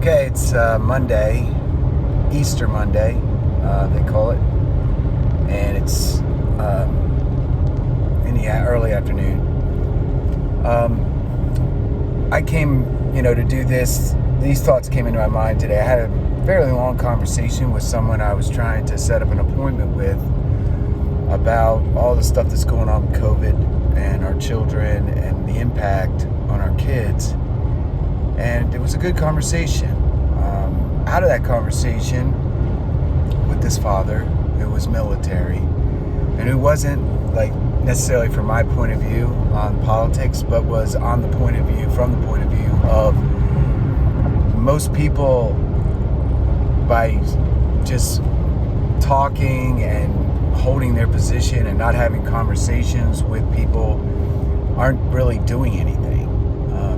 Okay, it's Monday, Easter Monday, they call it, and it's in the early afternoon. I came, to do this. These thoughts came into my mind today. I had a fairly long conversation with someone I was trying to set up an appointment with about all the stuff that's going on with COVID and our children and the impact on our kids. And it was a good conversation. Out of that conversation with this father who was military and who wasn't necessarily from my point of view on politics, but was from the point of view of most people, by just talking and holding their position and not having conversations with people, aren't really doing anything.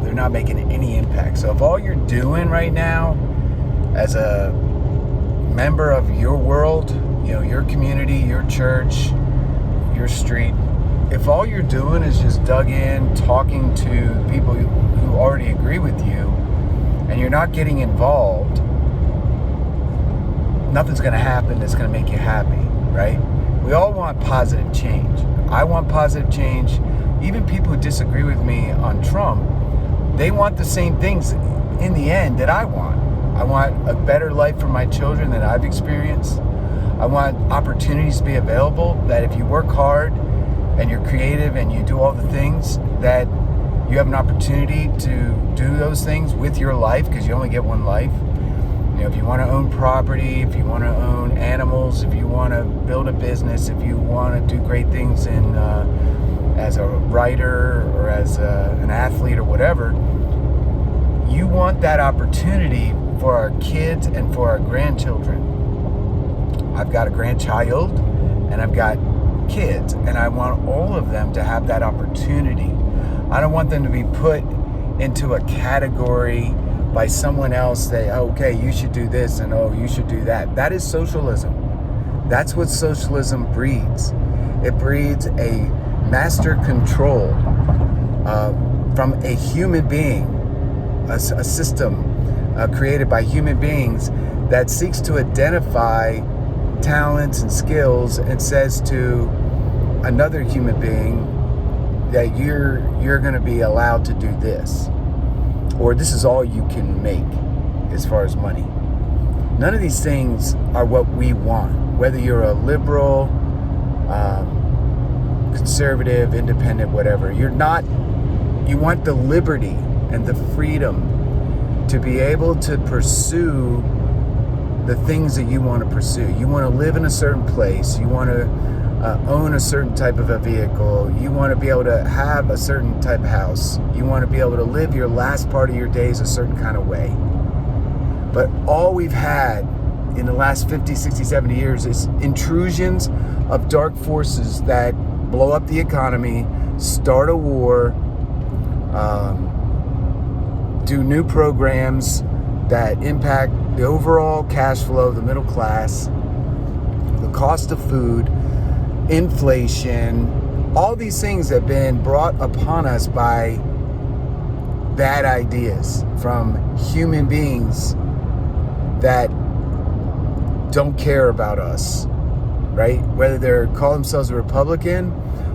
They're not making any impact. So if all you're doing right now as a member of your world, your community, your church, your street, if all you're doing is just dug in, talking to people who already agree with you, and you're not getting involved, nothing's going to happen that's going to make you happy, right? We all want positive change. I want positive change. Even people who disagree with me on Trump, they want the same things in the end that I want. I want a better life for my children than I've experienced. I want opportunities to be available, that if you work hard and you're creative and you do all the things, that you have an opportunity to do those things with your life, because you only get one life. If you want to own property, if you want to own animals, if you want to build a business, if you want to do great things as a writer or as an athlete or whatever, you want that opportunity for our kids and for our grandchildren. I've got a grandchild and I've got kids, and I want all of them to have that opportunity. I don't want them to be put into a category by someone else that, okay, you should do this and you should do that. That is socialism. That's what socialism breeds. It breeds a master control from a human being, a system created by human beings that seeks to identify talents and skills and says to another human being that you're going to be allowed to do this, or this is all you can make as far as money. None of these things are what we want, whether you're a liberal, conservative, independent, whatever. You want the liberty and the freedom to be able to pursue the things that you want to pursue. You want to live in a certain place. You want to own a certain type of a vehicle. You want to be able to have a certain type of house. You want to be able to live your last part of your days a certain kind of way. But all we've had in the last 50, 60, 70 years is intrusions of dark forces that blow up the economy, start a war, do new programs that impact the overall cash flow of the middle class, the cost of food, inflation. All these things have been brought upon us by bad ideas from human beings that don't care about us, right? Whether they call themselves a Republican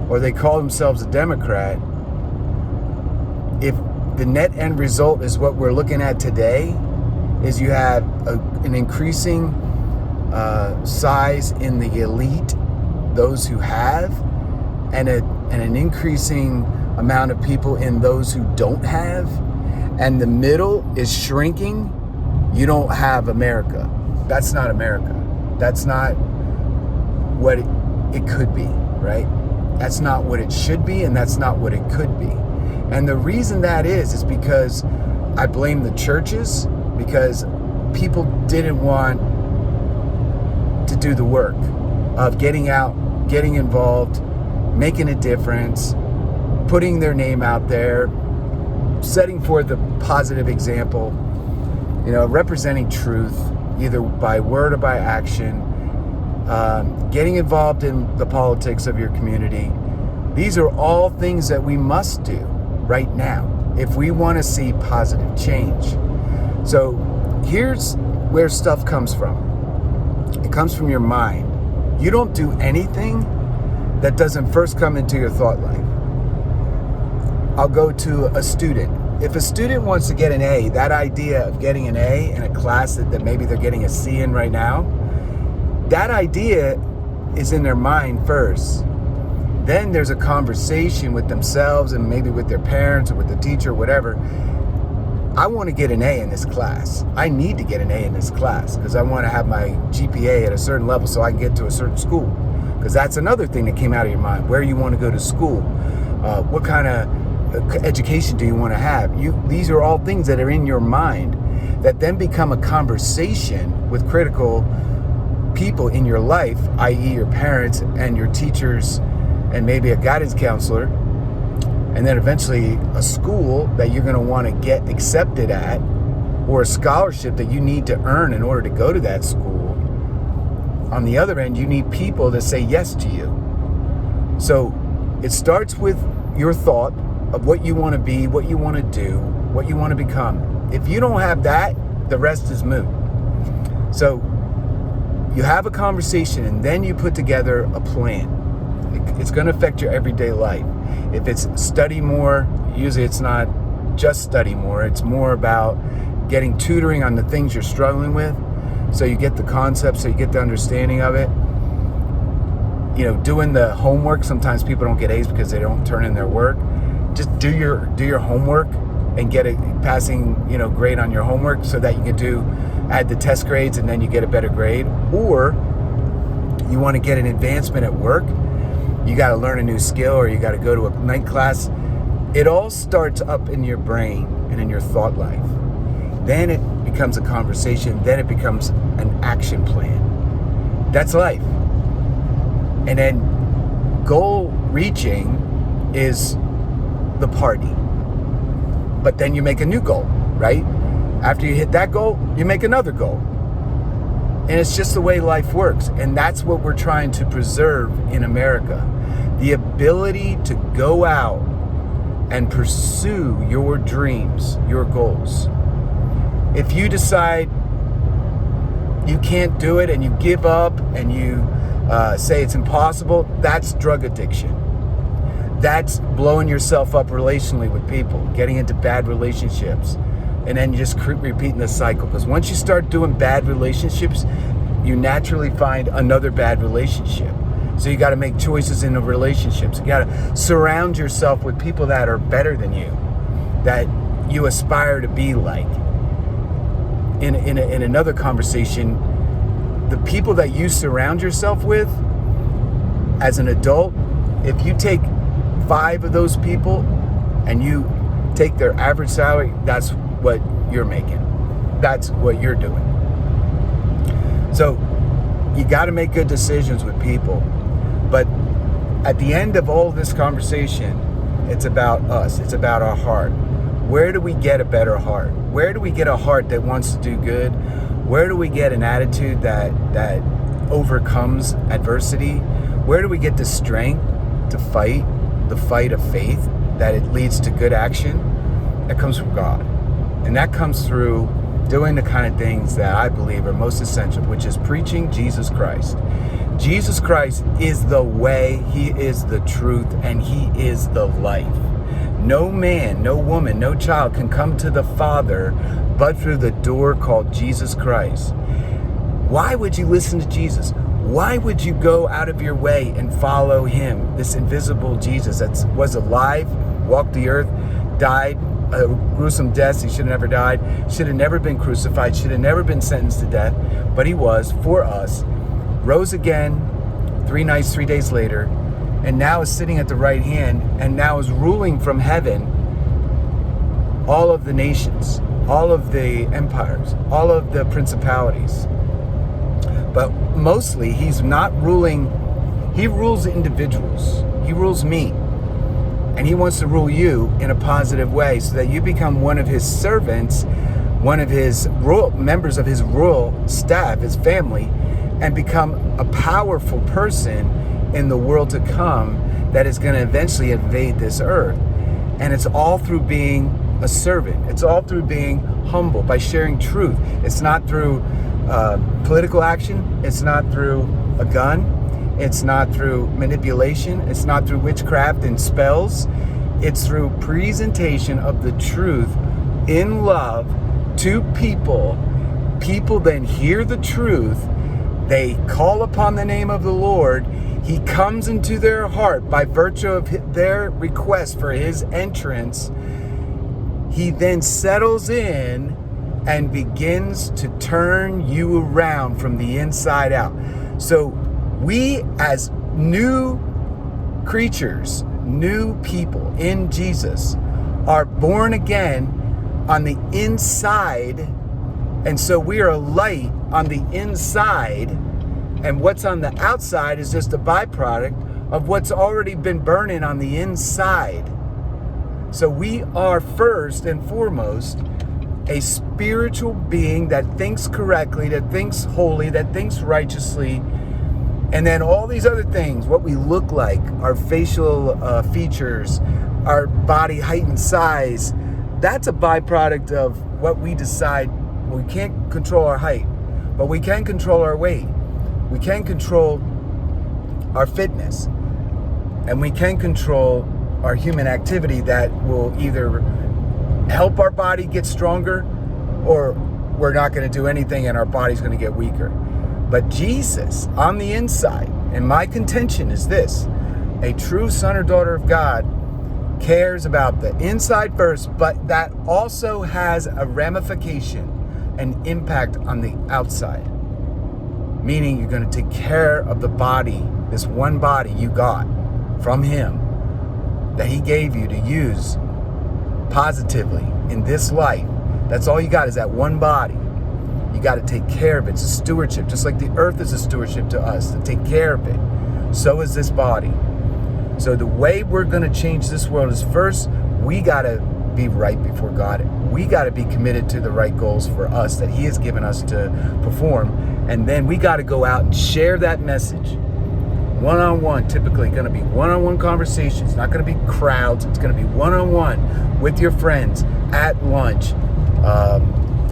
or they call themselves a Democrat, if the net end result is what we're looking at today, is you have an increasing size in the elite, those who have, and an increasing amount of people in those who don't have, and the middle is shrinking. You don't have America. That's not America. That's not what it could be, right? That's not what it should be, and that's not what it could be. And the reason that is because I blame the churches, because people didn't want to do the work of getting out, getting involved, making a difference, putting their name out there, setting forth a positive example, representing truth, either by word or by action, getting involved in the politics of your community. These are all things that we must do right now if we want to see positive change. So here's where stuff comes from. It comes from your mind. You don't do anything that doesn't first come into your thought life. I'll go to a student. If a student wants to get an A, that idea of getting an A in a class that maybe they're getting a C in right now, that idea is in their mind first. Then there's a conversation with themselves and maybe with their parents or with the teacher, whatever. I want to get an A in this class. I need to get an A in this class because I want to have my GPA at a certain level so I can get to a certain school. Because that's another thing that came out of your mind, where you want to go to school. What kind of education do you want to have? These are all things that are in your mind that then become a conversation with critical people in your life, i.e. your parents and your teachers and maybe a guidance counselor, and then eventually a school that you're going to want to get accepted at, or a scholarship that you need to earn in order to go to that school. On the other end, you need people to say yes to you. So it starts with your thought of what you want to be, what you want to do, what you want to become. If you don't have that, the rest is moot. So you have a conversation and then you put together a plan. It's going to affect your everyday life. If it's study more, usually it's not just study more. It's more about getting tutoring on the things you're struggling with, so you get the concept, so you get the understanding of it. You know, doing the homework. Sometimes people don't get A's because they don't turn in their work. Just do your homework and get a passing, grade on your homework so that you can add the test grades and then you get a better grade. Or you want to get an advancement at work. You got to learn a new skill, or you got to go to a night class. It all starts up in your brain and in your thought life. Then it becomes a conversation. Then it becomes an action plan. That's life. And then goal reaching is the party. But then you make a new goal, right? After you hit that goal, you make another goal. And it's just the way life works. And that's what we're trying to preserve in America. The ability to go out and pursue your dreams, your goals. If you decide you can't do it and you give up and you say it's impossible, that's drug addiction. That's blowing yourself up relationally with people, getting into bad relationships. And then you just keep repeating the cycle. Because once you start doing bad relationships, you naturally find another bad relationship. So you got to make choices in the relationships. You got to surround yourself with people that are better than you, that you aspire to be like. In another conversation, the people that you surround yourself with as an adult, if you take 5 of those people and you take their average salary, that's what you're making. That's what you're doing. So you got to make good decisions with people. But at the end of all this conversation, it's about us. It's about our heart. Where do we get a better heart? Where do we get a heart that wants to do good? Where do we get an attitude that overcomes adversity? Where do we get the strength to fight the fight of faith, that it leads to good action? That comes from God. And that comes through doing the kind of things that I believe are most essential, which is preaching Jesus Christ. Jesus Christ is the way, He is the truth, and He is the life. No man, no woman, no child can come to the Father but through the door called Jesus Christ. Why would you listen to Jesus? Why would you go out of your way and follow Him, this invisible Jesus that was alive, walked the earth, died a gruesome death? He should have never died, should have never been crucified, should have never been sentenced to death, but He was for us, rose again 3 nights, 3 days later, and now is sitting at the right hand, and now is ruling from heaven all of the nations, all of the empires, all of the principalities. But mostly, He's not ruling, He rules individuals. He rules me. And He wants to rule you in a positive way so that you become one of His servants, one of His members of His royal staff, His family, and become a powerful person in the world to come that is going to eventually invade this earth. And it's all through being a servant. It's all through being humble, by sharing truth. It's not through political action. It's not through a gun. It's not through manipulation. It's not through witchcraft and spells. It's through presentation of the truth in love to people. People then hear the truth. They call upon the name of the Lord. He comes into their heart by virtue of their request for his entrance. He then settles in and begins to turn you around from the inside out. So we, as new creatures, new people in Jesus, are born again on the inside. And so we are a light on the inside. And what's on the outside is just a byproduct of what's already been burning on the inside. So we are first and foremost a spiritual being that thinks correctly, that thinks holy, that thinks righteously. And then all these other things, what we look like, our facial features, our body height and size, that's a byproduct of what we decide. We can't control our height, but we can control our weight. We can control our fitness. And we can control our human activity that will either help our body get stronger, or we're not going to do anything and our body's going to get weaker. But Jesus on the inside, and my contention is this: a true son or daughter of God cares about the inside first, but that also has a ramification, an impact on the outside. Meaning you're going to take care of the body, this one body you got from him, that he gave you to use positively in this life. That's all you got, is that one body. You got to take care of it. It's a stewardship, just like the earth is a stewardship to us, to take care of it. So is this body. So the way we're going to change this world is, first, we got to be right before God. We got to be committed to the right goals for us that he has given us to perform. And then we got to go out and share that message. One-on-one, typically going to be one-on-one conversations. It's not going to be crowds. It's going to be one-on-one with your friends at lunch,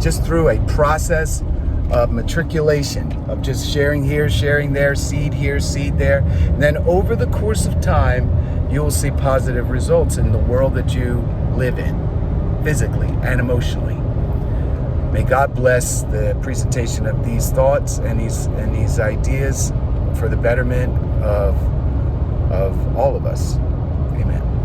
just through a process of matriculation, of just sharing here, sharing there, seed here, seed there. And then over the course of time, you will see positive results in the world that you live in, physically and emotionally. May God bless the presentation of these thoughts and these ideas for the betterment of all of us.